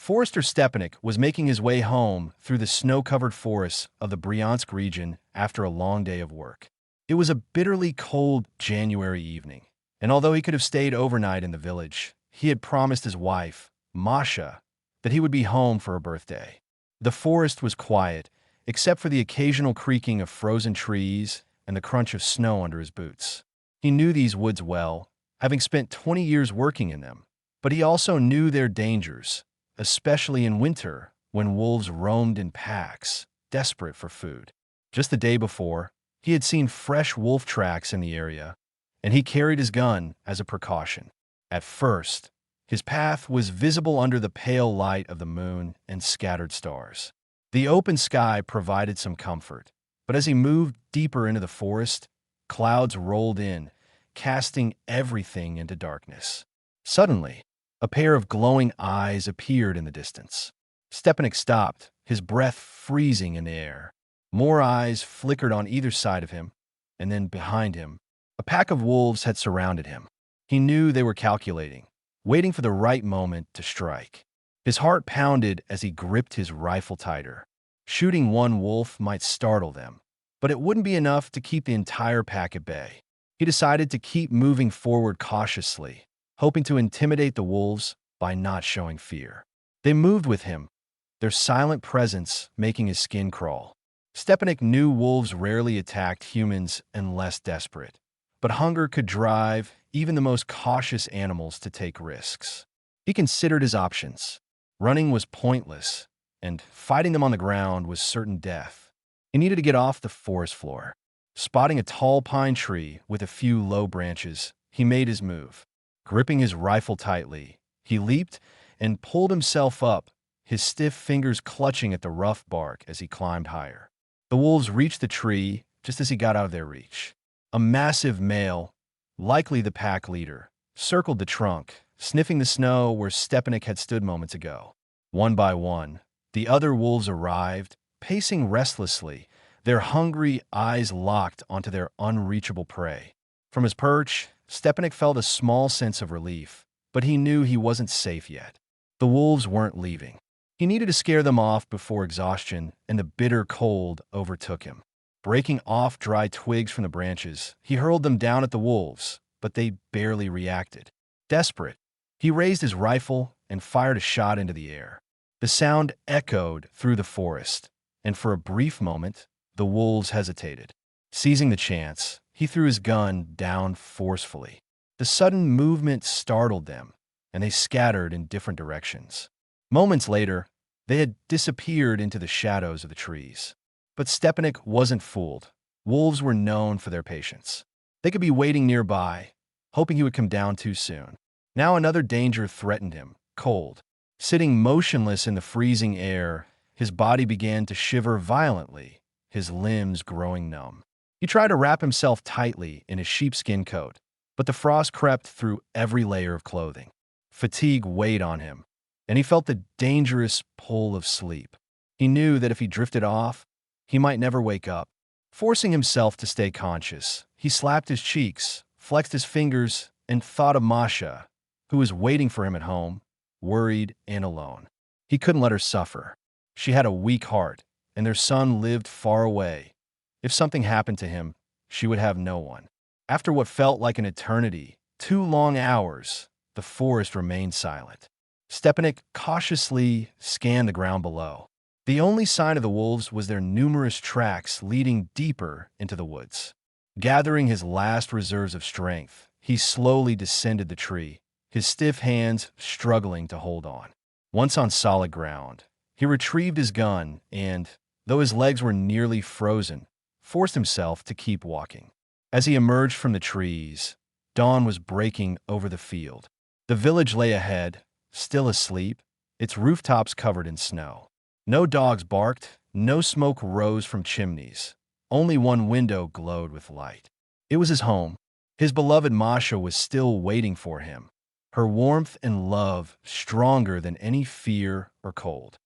Forester Stepanych was making his way home through the snow-covered forests of the Bryansk region after a long day of work. It was a bitterly cold January evening, and although he could have stayed overnight in the village, he had promised his wife, Masha, that he would be home for her birthday. The forest was quiet, except for the occasional creaking of frozen trees and the crunch of snow under his boots. He knew these woods well, having spent 20 years working in them, but he also knew their dangers, especially in winter when wolves roamed in packs, desperate for food. Just the day before, he had seen fresh wolf tracks in the area, and he carried his gun as a precaution. At first, his path was visible under the pale light of the moon and scattered stars. The open sky provided some comfort, but as he moved deeper into the forest, clouds rolled in, casting everything into darkness. Suddenly, a pair of glowing eyes appeared in the distance. Stepanych stopped, his breath freezing in the air. More eyes flickered on either side of him, and then behind him, a pack of wolves had surrounded him. He knew they were calculating, waiting for the right moment to strike. His heart pounded as he gripped his rifle tighter. Shooting one wolf might startle them, but it wouldn't be enough to keep the entire pack at bay. He decided to keep moving forward cautiously, hoping to intimidate the wolves by not showing fear. They moved with him, their silent presence making his skin crawl. Stepanych knew wolves rarely attacked humans unless desperate, but hunger could drive even the most cautious animals to take risks. He considered his options. Running was pointless, and fighting them on the ground was certain death. He needed to get off the forest floor. Spotting a tall pine tree with a few low branches, he made his move. Gripping his rifle tightly, he leaped and pulled himself up, his stiff fingers clutching at the rough bark as he climbed higher. The wolves reached the tree just as he got out of their reach. A massive male, likely the pack leader, circled the trunk, sniffing the snow where Stepanych had stood moments ago. One by one, the other wolves arrived, pacing restlessly, their hungry eyes locked onto their unreachable prey. From his perch, Stepanych felt a small sense of relief, but he knew he wasn't safe yet. The wolves weren't leaving. He needed to scare them off before exhaustion and the bitter cold overtook him. Breaking off dry twigs from the branches, he hurled them down at the wolves, but they barely reacted. Desperate, he raised his rifle and fired a shot into the air. The sound echoed through the forest, and for a brief moment, the wolves hesitated. Seizing the chance, he threw his gun down forcefully. The sudden movement startled them, and they scattered in different directions. Moments later, they had disappeared into the shadows of the trees. But Stepanych wasn't fooled. Wolves were known for their patience. They could be waiting nearby, hoping he would come down too soon. Now another danger threatened him, cold. Sitting motionless in the freezing air, his body began to shiver violently, his limbs growing numb. He tried to wrap himself tightly in his sheepskin coat, but the frost crept through every layer of clothing. Fatigue weighed on him, and he felt the dangerous pull of sleep. He knew that if he drifted off, he might never wake up. Forcing himself to stay conscious, he slapped his cheeks, flexed his fingers, and thought of Masha, who was waiting for him at home, worried and alone. He couldn't let her suffer. She had a weak heart, and their son lived far away. If something happened to him, she would have no one. After what felt like an eternity, 2 long hours, the forest remained silent. Stepanych cautiously scanned the ground below. The only sign of the wolves was their numerous tracks leading deeper into the woods. Gathering his last reserves of strength, he slowly descended the tree, his stiff hands struggling to hold on. Once on solid ground, he retrieved his gun and, though his legs were nearly frozen, forced himself to keep walking. As he emerged from the trees, dawn was breaking over the field. The village lay ahead, still asleep, its rooftops covered in snow. No dogs barked, no smoke rose from chimneys. Only one window glowed with light. It was his home. His beloved Masha was still waiting for him, her warmth and love stronger than any fear or cold.